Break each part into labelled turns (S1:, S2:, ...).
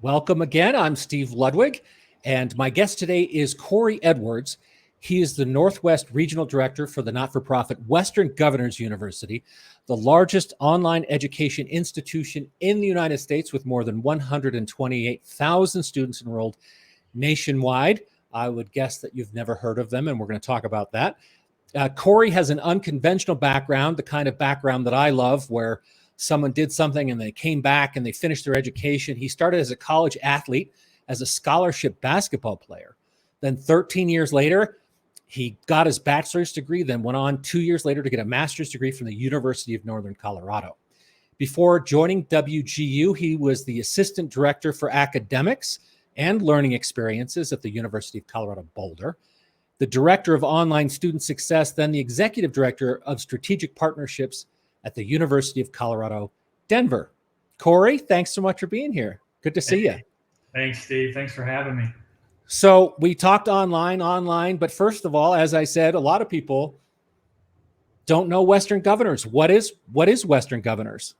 S1: Welcome again. I'm Steve Ludwig, and my guest today is Corey Edwards. He is the Northwest Regional Director for the not-for-profit Western Governors University, the largest online education institution in the United States with more than 128,000 students enrolled nationwide. I would guess that you've never heard of them, and we're going to talk about that. Corey has an unconventional background, the kind of background that I love, where someone did something and they came back and they finished their education. He started as a college athlete, as a scholarship basketball player. Then 13 years later, he got his bachelor's degree, then went on 2 years later to get a master's degree from the University of Northern Colorado. Before joining WGU, he was the assistant director for academics and learning experiences at the University of Colorado Boulder, the director of online student success, then the executive director of strategic partnerships at the University of Colorado, Denver. Corey, thanks so much for being here. Good to see you.
S2: Thanks, Steve. Thanks for having me.
S1: So we talked online, but first of all, as I said, a lot of people don't know Western Governors. What is Western Governors?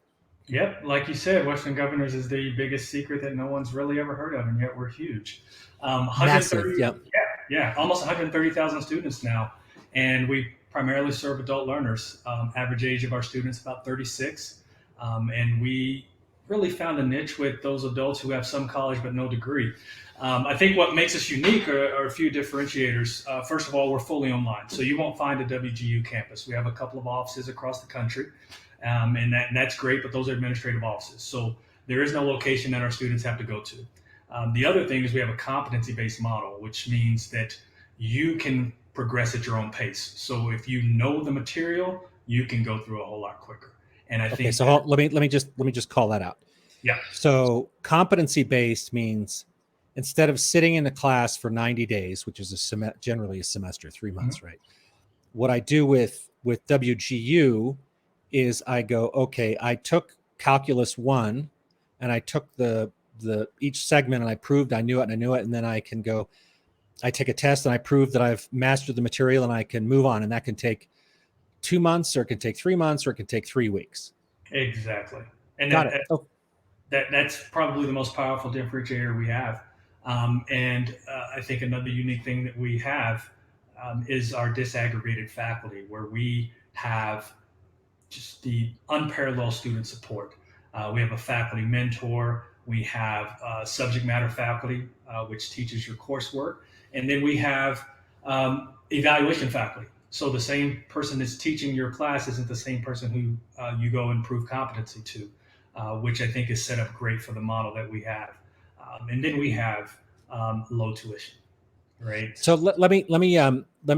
S2: Yep, like you said, Western Governors is the biggest secret that no one's really ever heard of, and yet we're huge.
S1: Massive, yep.
S2: Yeah, almost 130,000 students now, and we primarily serve adult learners. Average age of our students about 36, and we really found a niche with those adults who have some college but no degree. I think what makes us unique are a few differentiators. First of all, we're fully online, so you won't find a WGU campus. We have a couple of offices across the country, and that's great, but those are administrative offices. So there is no location that our students have to go to. The other thing is we have a competency-based model, which means that you can progress at your own pace. So if you know the material, you can go through a whole lot quicker. And I think
S1: so. Let me just call that out.
S2: Yeah.
S1: So competency-based means instead of sitting in a class for 90 days, which is generally a semester, 3 months, mm-hmm. right? What I do with WGU is I go, okay, I took Calculus 1 and I took the each segment and I proved I knew it, and then I can go, I take a test and I prove that I've mastered the material and I can move on, and that can take 2 months, or it can take 3 months, or it can take 3 weeks.
S2: Exactly. And that's probably the most powerful differentiator we have. I think another unique thing that we have is our disaggregated faculty, where we have just the unparalleled student support. We have a faculty mentor. We have subject matter faculty, which teaches your coursework. And then we have evaluation faculty. So the same person that's teaching your class isn't the same person who you go and prove competency to, which I think is set up great for the model that we have. And then we have low tuition, right?
S1: So let me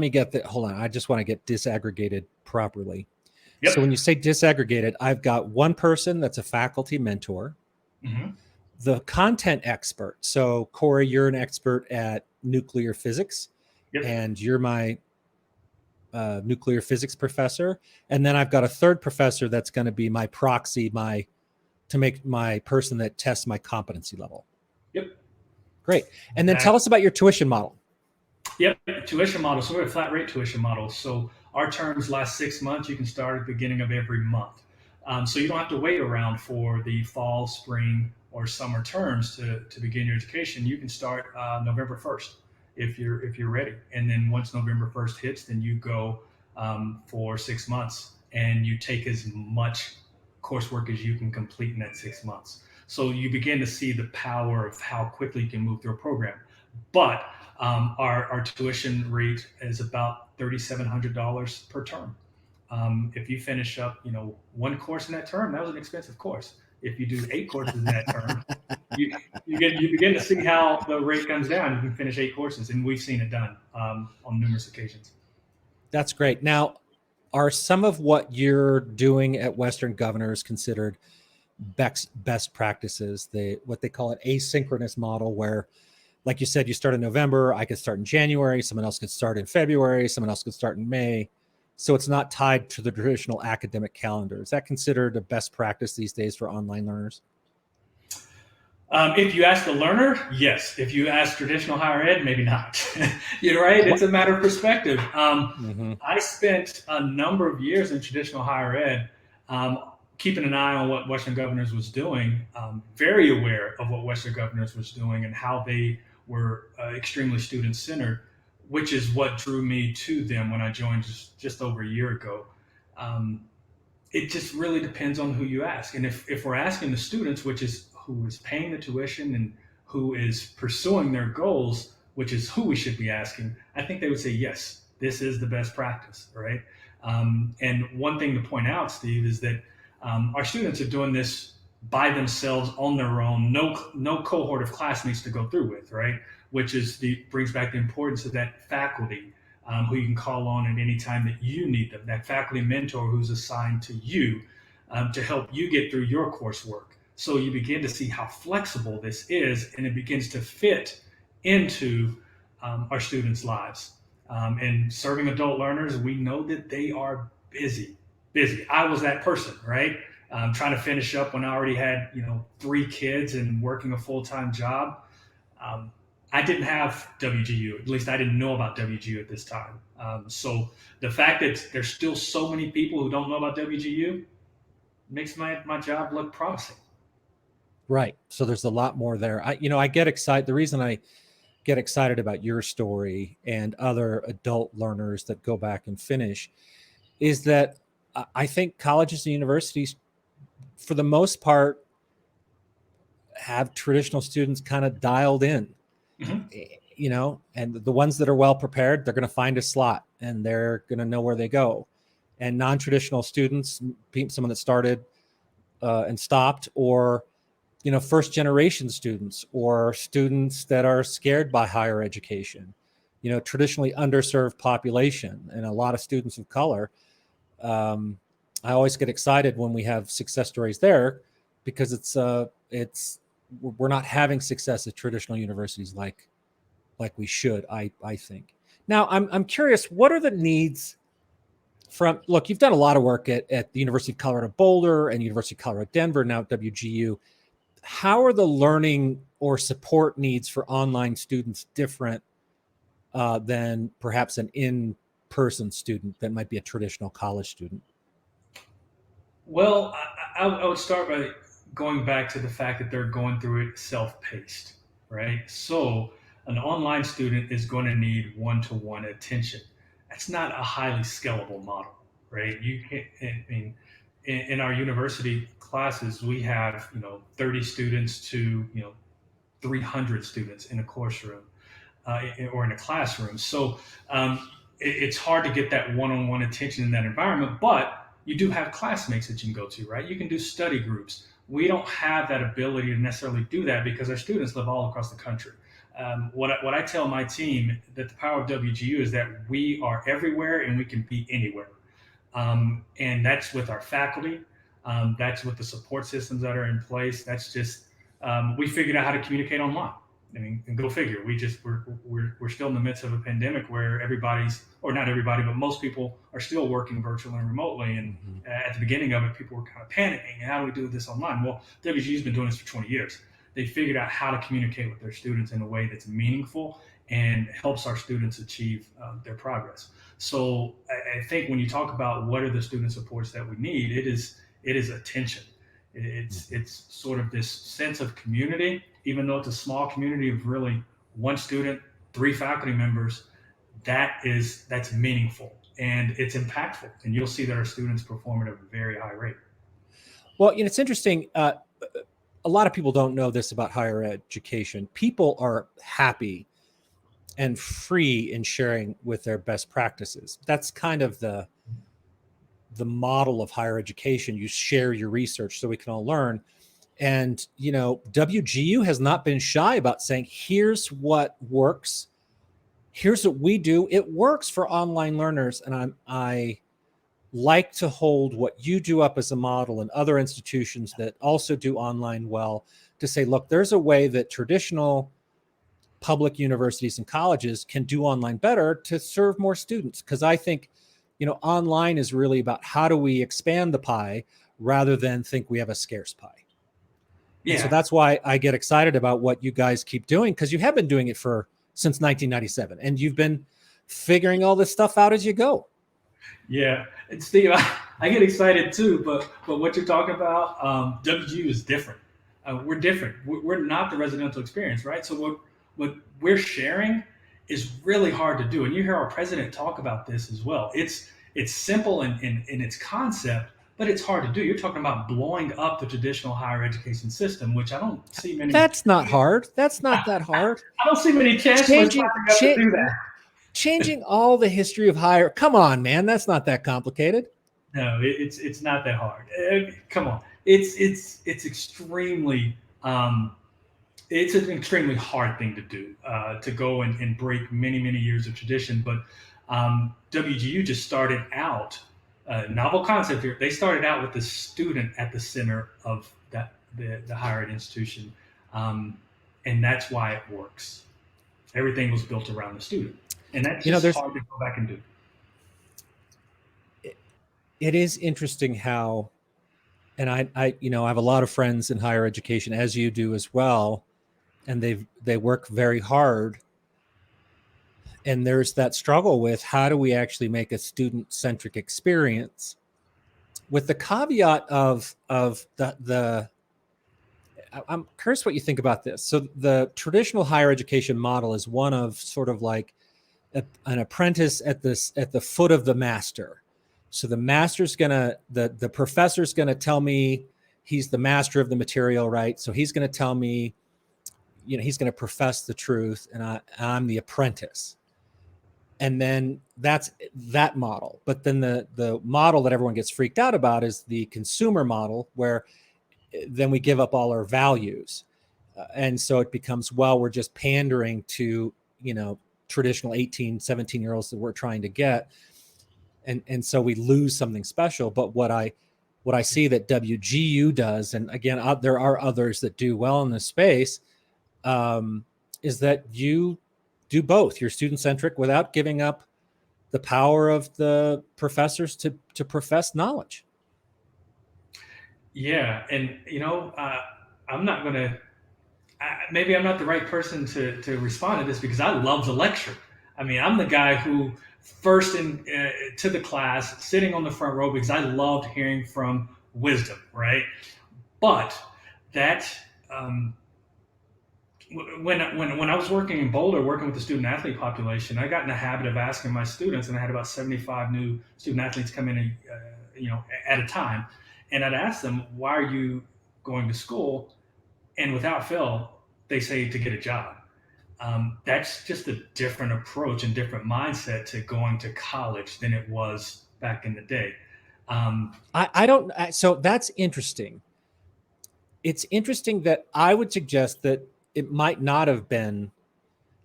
S1: get that. Hold on, I just want to get disaggregated properly. Yep. So when you say disaggregated, I've got one person that's a faculty mentor, mm-hmm. the content expert. So Corey, you're an expert at nuclear physics, yep. and you're my nuclear physics professor. And then I've got a third professor that's going to be my proxy, to make my person that tests my competency level.
S2: Yep.
S1: Great. And then tell us about your tuition model.
S2: Yep, tuition model. So we're a flat rate tuition model. So our terms last 6 months. You can start at the beginning of every month. So you don't have to wait around for the fall, spring, or summer terms to begin your education. You can start November 1st if you're ready. And then once November 1st hits, then you go for 6 months and you take as much coursework as you can complete in that 6 months. So you begin to see the power of how quickly you can move through a program. But our tuition rate is about $3,700 per term. If you finish up, one course in that term, that was an expensive course. If you do 8 courses in that term, you begin to see how the rate comes down. You can finish 8 courses, and we've seen it done on numerous occasions.
S1: That's great. Now, are some of what you're doing at Western Governors considered best practices? What they call an asynchronous model, where, like you said, you start in November, I could start in January, someone else could start in February, someone else could start in May. So it's not tied to the traditional academic calendar. Is that considered a best practice these days for online learners?
S2: If you ask the learner, yes. If you ask traditional higher ed, maybe not. You're right. It's a matter of perspective. Mm-hmm. I spent a number of years in traditional higher ed. keeping an eye on what Western Governors was doing, very aware of what Western Governors was doing and how they were extremely student centered, which is what drew me to them when I joined just over a year ago. Um, it just really depends on who you ask. And if we're asking the students, which is who is paying the tuition and who is pursuing their goals, which is who we should be asking, I think they would say, yes, this is the best practice, right? And one thing to point out, Steve, is that our students are doing this by themselves on their own. No cohort of classmates to go through with, right? Which is brings back the importance of that faculty who you can call on at any time that you need them, that faculty mentor who's assigned to you to help you get through your coursework. So you begin to see how flexible this is, and it begins to fit into our students' lives. And serving adult learners, we know that they are busy. I was that person, right? Trying to finish up when I already had, 3 kids and working a full-time job. Um, I didn't have WGU. At least I didn't know about WGU at this time. So the fact that there's still so many people who don't know about WGU makes my job look promising.
S1: Right. So there's a lot more there. I get excited. The reason I get excited about your story and other adult learners that go back and finish is that I think colleges and universities, for the most part, have traditional students kind of dialed in.
S2: Mm-hmm.
S1: And the ones that are well prepared, they're going to find a slot and they're going to know where they go. And non-traditional students, someone that started and stopped, or first generation students, or students that are scared by higher education, traditionally underserved population, and a lot of students of color. I always get excited when we have success stories there, because we're not having success at traditional universities like we should, I think. Now, I'm curious, what are the needs look, you've done a lot of work at the University of Colorado Boulder and University of Colorado Denver, now at WGU. How are the learning or support needs for online students different than perhaps an in-person student that might be a traditional college student?
S2: Well, I would start by going back to the fact that they're going through it self-paced, right? So an online student is going to need one-to-one attention. That's not a highly scalable model, right? You can't. I mean, in our university classes, we have 30 students to 300 students in a course room or in a classroom. So it's hard to get that one-on-one attention in that environment, but you do have classmates that you can go to, right? You can do study groups. We don't have that ability to necessarily do that because our students live all across the country. What I tell my team, that the power of WGU is that we are everywhere and we can be anywhere. And that's with our faculty. That's with the support systems that are in place. That's just, we figured out how to communicate online. I mean, and go figure. We're still in the midst of a pandemic where everybody's, or not everybody, but most people are still working virtually and remotely. And at the beginning of it, people were kind of panicking. How do we do this online? Well, WGU's been doing this for 20 years. They figured out how to communicate with their students in a way that's meaningful and helps our students achieve their progress. So I think when you talk about what are the student supports that we need, it is attention. It's sort of this sense of community, even though it's a small community of really one student, 3 faculty members. That's meaningful and it's impactful, and you'll see that our students perform at a very high rate.
S1: Well, it's interesting. A lot of people don't know this about higher education. People are happy and free in sharing with their best practices. That's kind of the model of higher education. You share your research so we can all learn. And, WGU has not been shy about saying, here's what works. Here's what we do. It works for online learners. And I like to hold what you do up as a model, and other institutions that also do online well, to say, look, there's a way that traditional public universities and colleges can do online better to serve more students. Because I think, online is really about how do we expand the pie rather than think we have a scarce pie. And so that's why I get excited about what you guys keep doing, because you have been doing it since 1997, and you've been figuring all this stuff out as you go.
S2: Yeah, and Steve, I get excited too, but what you're talking about, WGU is different. We're different. We're not the residential experience, right? So what we're sharing is really hard to do, and you hear our president talk about this as well. It's simple in its concept, but it's hard to do. You're talking about blowing up the traditional higher education system, which I don't see many.
S1: That's not hard. That's not that hard.
S2: I don't see many chancellors
S1: Changing,
S2: signing up to
S1: cha-
S2: do that.
S1: changing all the history of higher. Come on, man. That's not that complicated.
S2: No, it's not that hard. Come on, it's extremely it's an extremely hard thing to do, to go and break many years of tradition. But WGU just started out, novel concept here. They started out with the student at the center of the higher ed institution, and that's why it works. Everything was built around the student, and that's just
S1: There's
S2: hard to go back and do.
S1: it is interesting how, and I have a lot of friends in higher education, as you do as well, and they work very hard. And there's that struggle with how do we actually make a student-centric experience, with the caveat of the I'm curious what you think about this. So the traditional higher education model is one of sort of like an apprentice at the foot of the master. So the master's gonna the professor's gonna tell me he's the master of the material, right? So he's gonna tell me, he's gonna profess the truth, and I'm the apprentice. And then that's that model. But then the model that everyone gets freaked out about is the consumer model, where then we give up all our values. And so it becomes, well, we're just pandering to, traditional 18, 17-year-olds that we're trying to get. And so we lose something special. But what I see that WGU does, and again, there are others that do well in this space, is that you do both. You're student-centric without giving up the power of the professors to profess knowledge.
S2: Yeah, and I'm not gonna. Maybe I'm not the right person to respond to this because I love the lecture. I mean, I'm the guy who first to the class, sitting on the front row because I loved hearing from wisdom, right? But that when I was working in Boulder, working with the student athlete population, I got in the habit of asking my students, and I had about 75 new student athletes come in, at a time, and I'd ask them, "Why are you going to school?" And without fail, they say to get a job. That's just a different approach and different mindset to going to college than it was back in the day.
S1: I don't. So that's interesting. It's interesting that I would suggest that it might not have been.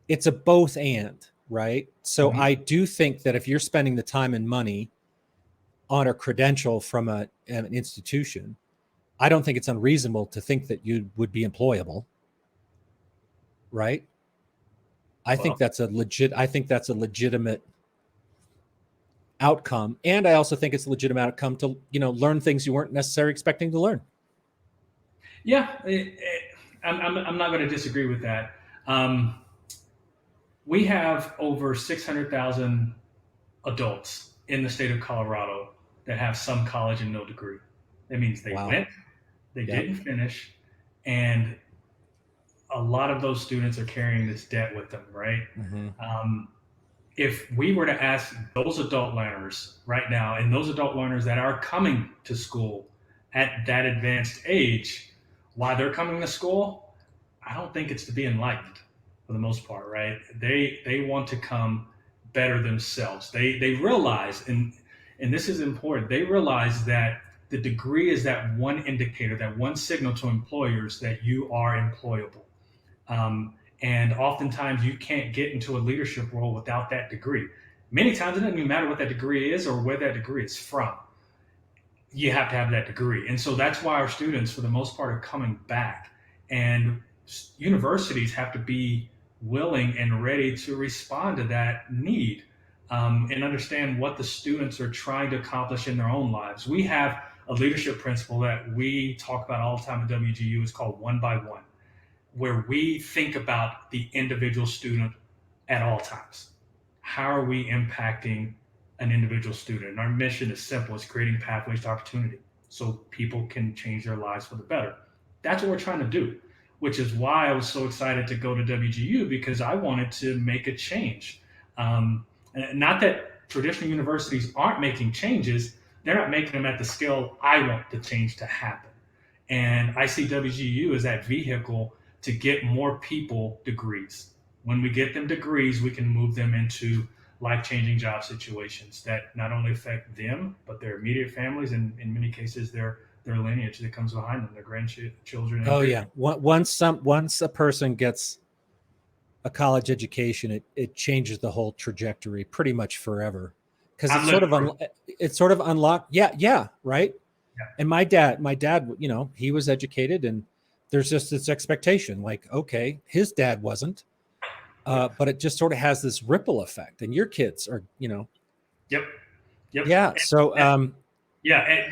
S1: It's a both and, right? So
S2: Mhm.
S1: I do think that if you're spending the time and money on a credential from an institution, I don't think it's unreasonable to think that you would be employable, right? I think
S2: Well,
S1: that's a legitimate outcome, and I also think it's a legitimate outcome to learn things you weren't necessarily expecting to learn.
S2: yeah, I'm not going to disagree with that. Um, we have over 600,000 adults in the state of Colorado that have some college and no degree. That means they
S1: Wow.
S2: went, they
S1: Yep.
S2: didn't finish, and a lot of those students are carrying this debt with them, right?
S1: Mm-hmm.
S2: Um, if we were to ask those adult learners right now, and those adult learners that are coming to school at that advanced age, why they're coming to school, I don't think it's to be enlightened for the most part, right? They want to come better themselves. They realize, and this is important. They realize that the degree is that one indicator, that one signal to employers that you are employable. And oftentimes you can't get into a leadership role without that degree. Many times it doesn't even matter what that degree is or where that degree is from. You have to have that degree. And so that's why our students, for the most part, are coming back. And universities have to be willing and ready to respond to that need, and understand what the students are trying to accomplish in their own lives. We have a leadership principle that we talk about all the time at WGU. It's called One by One, where we think about the individual student at all times. How are we impacting an individual student. And our mission is simple: it's creating pathways to opportunity so people can change their lives for the better. That's what we're trying to do, which is why I was so excited to go to WGU, because I wanted to make a change. Um, Not that traditional universities aren't making changes, they're not making them at the scale I want the change to happen. And I see WGU as that vehicle to get more people degrees. When we get them degrees, we can move them into life changing job situations that not only affect them, but their immediate families, and in many cases, their lineage that comes behind them, their grandchildren and
S1: Oh
S2: great.
S1: yeah. Once a person gets a college education, it changes the whole trajectory pretty much forever, because
S2: I'm living proof.
S1: it's sort of unlocked. Yeah, right.
S2: Yeah.
S1: And my dad, he was educated, and there's just this expectation, like, okay, his dad wasn't, but it just sort of has this ripple effect, and your kids are,
S2: Yep. Yep.
S1: yeah. So,
S2: Yeah,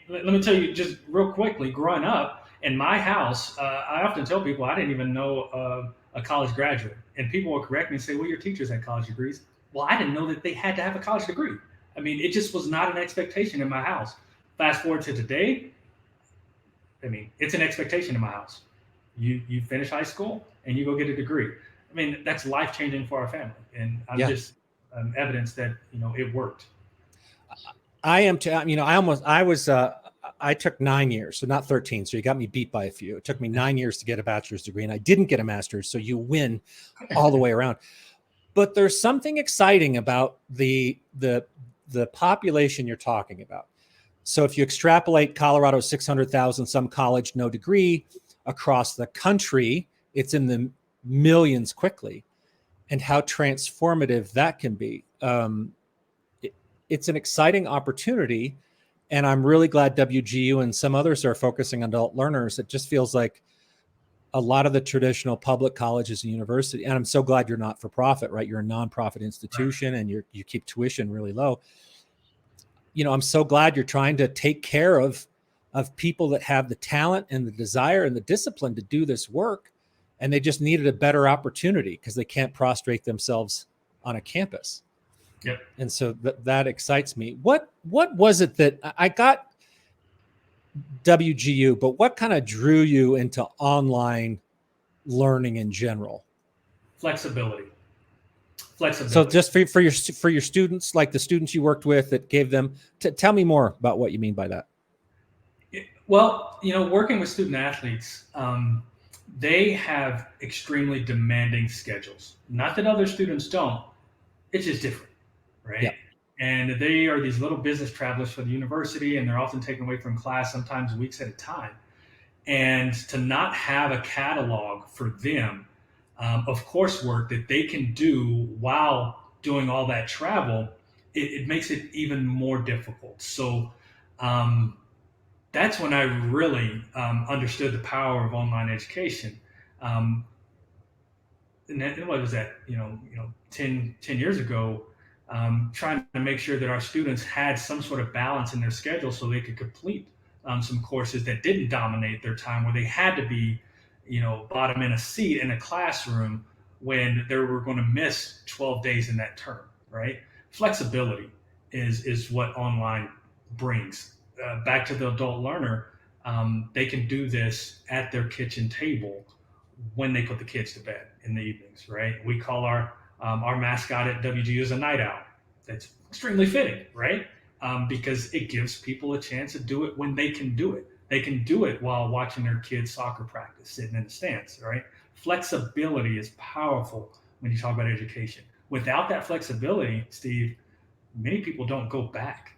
S2: let me tell you just real quickly. Growing up in my house, I often tell people I didn't even know a college graduate, and people will correct me and say, "Well, your teachers had college degrees." Well, I didn't know that they had to have a college degree. I mean, it just was not an expectation in my house. Fast forward to today, I mean, it's an expectation in my house. You finish high school and you go get a degree. I mean, that's life changing for our family, and I'm
S1: yeah,
S2: just evidence that it worked.
S1: I am. I took 9 years, so not 13. So you got me beat by a few. It took me 9 years to get a bachelor's degree, and I didn't get a master's. So you win all the way around. But there's something exciting about the population you're talking about. So if you extrapolate Colorado's 600,000, some college, no degree, across the country, it's in the millions quickly, and how transformative that can be. It's an exciting opportunity, and I'm really glad WGU and some others are focusing on adult learners. It just feels like a lot of the traditional public colleges and university, and I'm so glad you're not for profit, right? You're a nonprofit institution, and you keep tuition really low. I'm so glad you're trying to take care of people that have the talent and the desire and the discipline to do this work, and they just needed a better opportunity because they can't prostrate themselves on a campus.
S2: Yep.
S1: And so that excites me. What was it that I got WGU, but what kind of drew you into online learning in general?
S2: Flexibility.
S1: So
S2: Flexibility.
S1: just for your students, like the students you worked with that gave them, tell me more about what you mean by that.
S2: Well, working with student athletes, they have extremely demanding schedules. Not that other students don't, it's just different,
S1: Yeah.
S2: right? And they are these little business travelers for the university, and they're often taken away from class, sometimes weeks at a time. And to not have a catalog for them of coursework that they can do while doing all that travel, it makes it even more difficult. So, um, that's when I really understood the power of online education. Um, and what was that? 10 years ago, trying to make sure that our students had some sort of balance in their schedule so they could complete some courses that didn't dominate their time, where they had to be, bottom in a seat in a classroom when they were going to miss 12 days in that term, right? Flexibility is what online brings. Back to the adult learner, they can do this at their kitchen table when they put the kids to bed in the evenings, right? We call our mascot at WGU is a night owl. That's extremely fitting, right? Because it gives people a chance to do it when they can do it. They can do it while watching their kids' soccer practice, sitting in the stands, right? Flexibility is powerful when you talk about education. Without that flexibility, Steve, many people don't go back.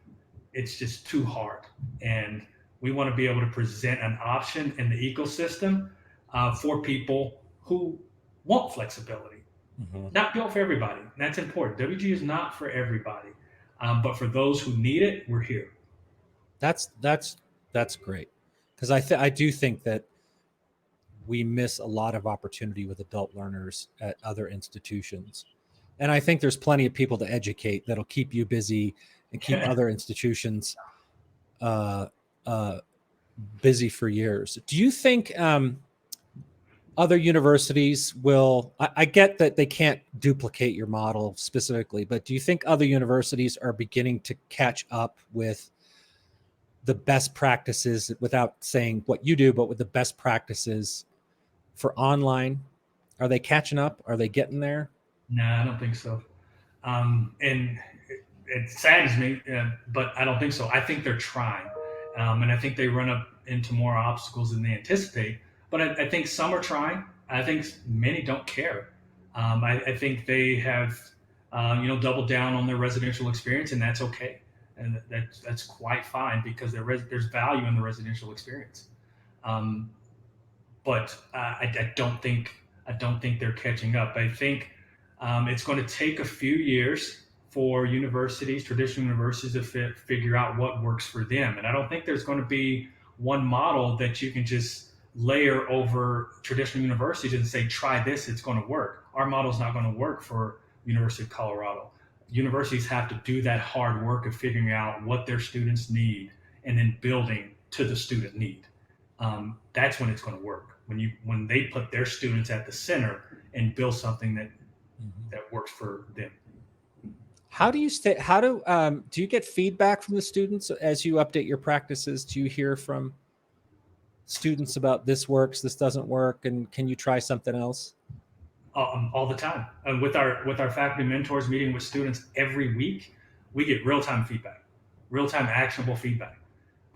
S2: It's just too hard. And we want to be able to present an option in the ecosystem for people who want flexibility.
S1: Mm-hmm.
S2: Not built for everybody. That's important. WG is not for everybody, but for those who need it, we're here.
S1: That's great, because I do think that we miss a lot of opportunity with adult learners at other institutions, and I think there's plenty of people to educate that'll keep you busy and keep other institutions uh, uh, busy for years. Do you think other universities will, I get that they can't duplicate your model specifically, but do you think other universities are beginning to catch up with the best practices, without saying what you do, but with the best practices for online? Are they catching up? Are they getting there?
S2: No, I don't think so. And it saddens me, but I don't think so. I think they're trying, and I think they run up into more obstacles than they anticipate. But I think some are trying. I think many don't care. I think they have, doubled down on their residential experience, and that's okay, and that's quite fine because there's value in the residential experience. Um, but I don't think they're catching up. I think it's going to take a few years for universities, traditional universities, to figure out what works for them. And I don't think there's going to be one model that you can just layer over traditional universities and say, try this, it's going to work. Our model is not going to work for University of Colorado. Universities have to do that hard work of figuring out what their students need and then building to the student need. That's when it's going to work. When they put their students at the center and build something that works for them.
S1: How do you stay? Do you get feedback from the students as you update your practices? Do you hear from students about this works, this doesn't work, and can you try something else?
S2: All the time. With our faculty mentors meeting with students every week, we get real time feedback, real time actionable feedback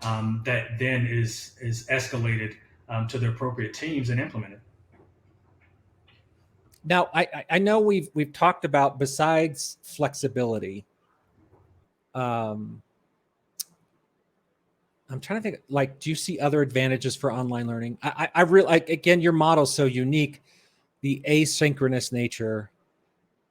S2: that then is escalated to the appropriate teams and implemented.
S1: Now, I know we've talked about, besides flexibility. I'm trying to think. Like, do you see other advantages for online learning? I really like, again, your model's so unique. The asynchronous nature,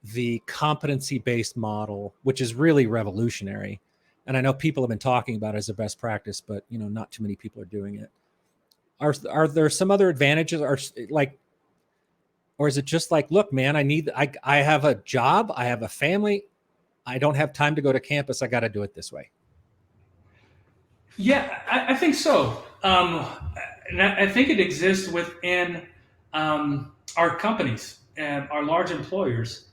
S1: the competency-based model, which is really revolutionary. And I know people have been talking about it as a best practice, but not too many people are doing it. Are there some other advantages? Or is it just like, look, man, I have a job, I have a family, I don't have time to go to campus, I got to do it this way?
S2: Yeah, I think so. And I think it exists within our companies and our large employers.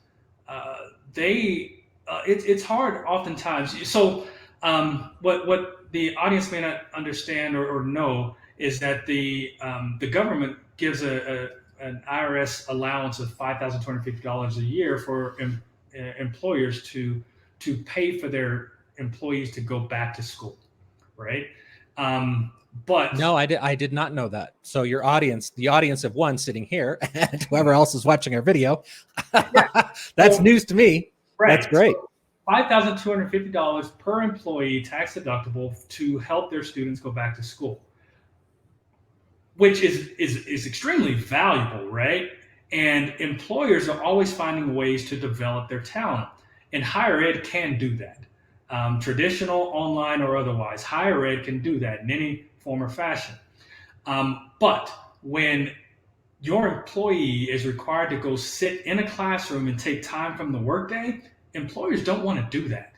S2: It's hard oftentimes. So what the audience may not understand or know is that the government gives an IRS allowance of $5,250 a year for employers to pay for their employees to go back to school, right? But
S1: No, I did not know that. So your audience, the audience of one sitting here, and whoever else is watching our video,
S2: yeah,
S1: that's
S2: so,
S1: news to me.
S2: right,
S1: That's great.
S2: so $5,250 per employee, tax deductible, to help their students go back to school, which is extremely valuable, right? And employers are always finding ways to develop their talent, and higher ed can do that. Traditional, online, or otherwise, higher ed can do that in any form or fashion. But when your employee is required to go sit in a classroom and take time from the workday, employers don't want to do that,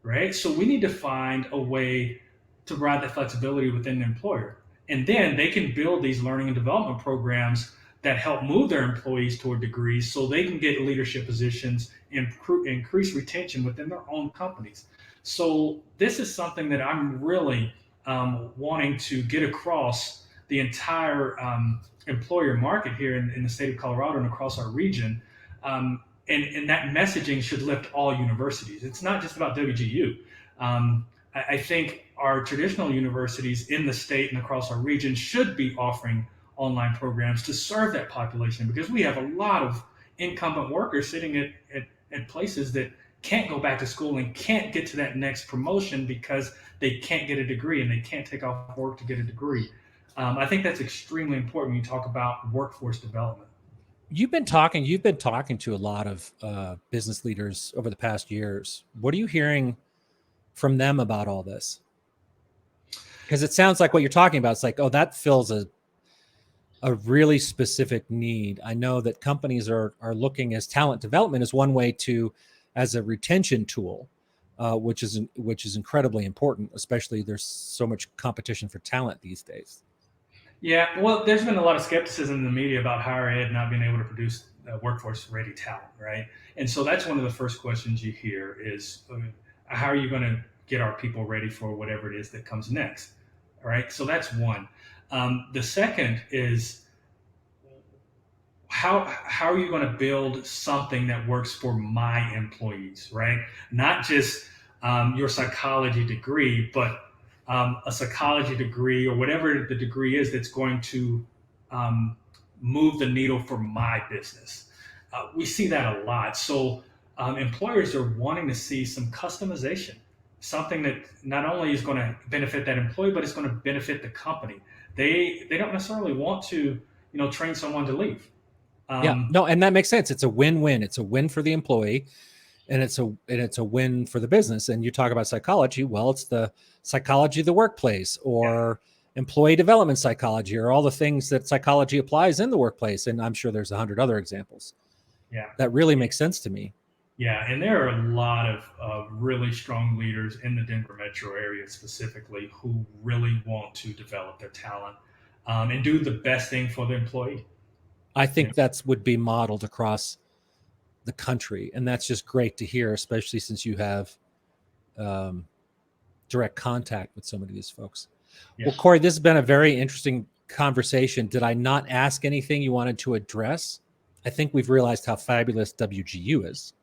S2: right? So we need to find a way to provide that flexibility within the employer. And then they can build these learning and development programs that help move their employees toward degrees so they can get leadership positions and increase retention within their own companies. So this is something that I'm really wanting to get across the entire employer market here in the state of Colorado and across our region. And that messaging should lift all universities. It's not just about WGU. I think our traditional universities in the state and across our region should be offering online programs to serve that population, because we have a lot of incumbent workers sitting at places that can't go back to school and can't get to that next promotion because they can't get a degree and they can't take off work to get a degree. I think that's extremely important when you talk about workforce development.
S1: You've been talking to a lot of business leaders over the past years. What are you hearing from them about all this? Because it sounds like what you're talking about, it's like, oh, that fills a really specific need. I know that companies are looking as talent development as one way as a retention tool, which is incredibly important, especially there's so much competition for talent these days.
S2: Yeah, well, there's been a lot of skepticism in the media about higher ed not being able to produce workforce ready talent, right? And so that's one of the first questions you hear is, how are you going to get our people ready for whatever it is that comes next, all right? So that's one. The second is, how are you going to build something that works for my employees, right? Not just your psychology degree, but a psychology degree or whatever the degree is that's going to um, move the needle for my business. We see that a lot. So employers are wanting to see some customization, something that not only is going to benefit that employee, but it's going to benefit the company. They don't necessarily want to train someone to leave.
S1: Yeah,
S2: um,
S1: no, and that makes sense. It's a win-win. It's a win for the employee, and it's a win for the business. And you talk about psychology. Well, it's the psychology of the workplace,
S2: yeah,
S1: or employee development psychology, or all the things that psychology applies in the workplace. And I'm sure there's 100 other examples
S2: yeah,
S1: that really make sense to me.
S2: yeah. And there are a lot of really strong leaders in the Denver metro area specifically who really want to develop their talent and do the best thing for the employee.
S1: I
S2: You know?
S1: think that's would be modeled across the country, and that's just great to hear, especially since you have um, direct contact with so many of these folks. Well,
S2: Yes.
S1: Corey, this has been a very interesting conversation. Did I not ask anything you wanted to address? I think we've realized how fabulous WGU is.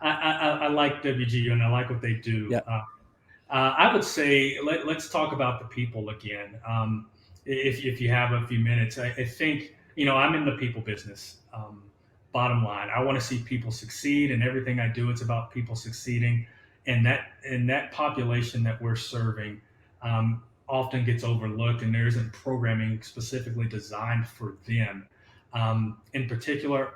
S2: I like WGU and I like what they do.
S1: Yeah.
S2: I would say let's talk about the people again. If you have a few minutes, I think I'm in the people business. Bottom line, I want to see people succeed, and everything I do, it's about people succeeding, and that population that we're serving often gets overlooked, and there isn't programming specifically designed for them. In particular,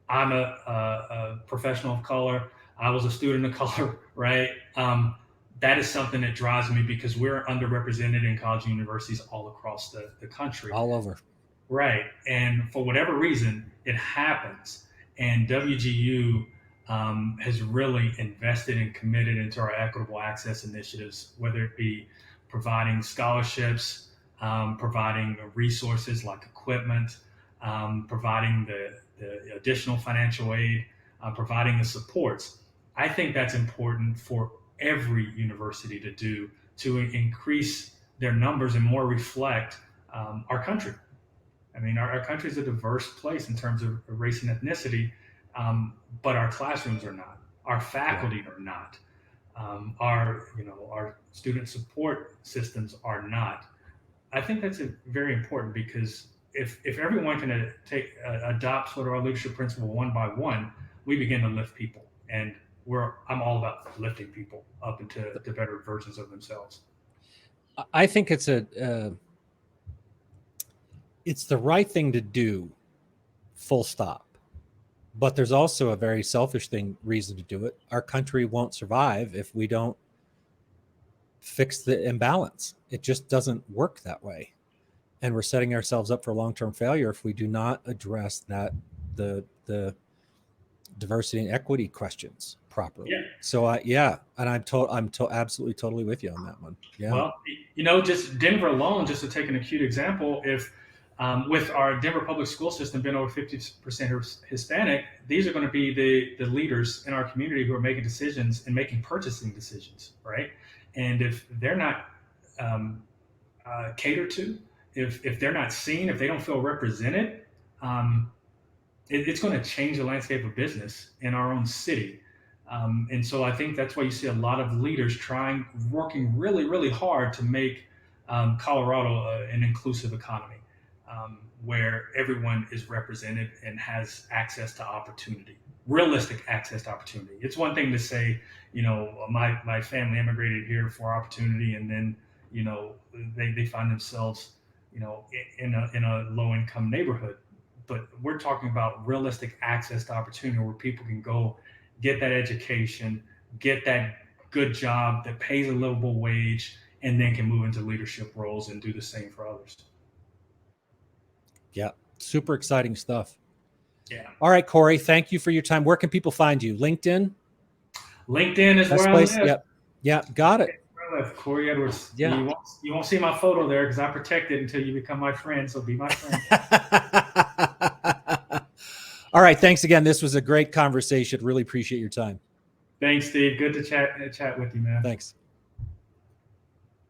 S2: I'm a professional of color. I was a student of color, right? That is something that drives me because we're underrepresented in college and universities all across the country.
S1: All over.
S2: Right. And for whatever reason, it happens. And WGU has really invested and committed into our equitable access initiatives, whether it be providing scholarships, providing resources like equipment, providing the additional financial aid, providing the supports. I think that's important for every university to do to increase their numbers and more reflect our country. I mean, our country is a diverse place in terms of race and ethnicity, but our classrooms are not. Our
S1: Yeah.
S2: faculty are not. Our student support systems are not. I think that's very important because if everyone can adopt sort of our leadership principle one by one, we begin to lift people, and I'm all about lifting people up into the better versions of themselves.
S1: I think it's the right thing to do, full stop. But there's also a very selfish reason to do it. Our country won't survive if we don't fix the imbalance. It just doesn't work that way. And we're setting ourselves up for long-term failure if we do not address the diversity and equity questions properly.
S2: Yeah.
S1: So and I'm absolutely totally with you on that one. Yeah.
S2: Well, just Denver alone, just to take an acute example, if with our Denver public school system being over 50% Hispanic, these are going to be the leaders in our community who are making decisions and making purchasing decisions, right? And if they're not catered to, if they're not seen, if they don't feel represented, um, it's going to change the landscape of business in our own city. And so I think that's why you see a lot of leaders working really, really hard to make Colorado an inclusive economy where everyone is represented and has access to opportunity, realistic access to opportunity. It's one thing to say, my family immigrated here for opportunity, and then, they find themselves, in a low income neighborhood. But we're talking about realistic access to opportunity where people can go get that education, get that good job that pays a livable wage, and then can move into leadership roles and do the same for others.
S1: Yeah. Super exciting stuff.
S2: Yeah.
S1: All right, Corey, thank you for your time. Where can people find you? LinkedIn?
S2: LinkedIn is
S1: Best
S2: where I
S1: place?
S2: live.
S1: Yep. Yeah, got it.
S2: Corey Edwards.
S1: Yeah.
S2: You won't see my photo there because I protect it until you become my friend. So be my friend.
S1: All right. Thanks again. This was a great conversation. Really appreciate your time.
S2: Thanks, Steve. Good to chat with you, man.
S1: Thanks.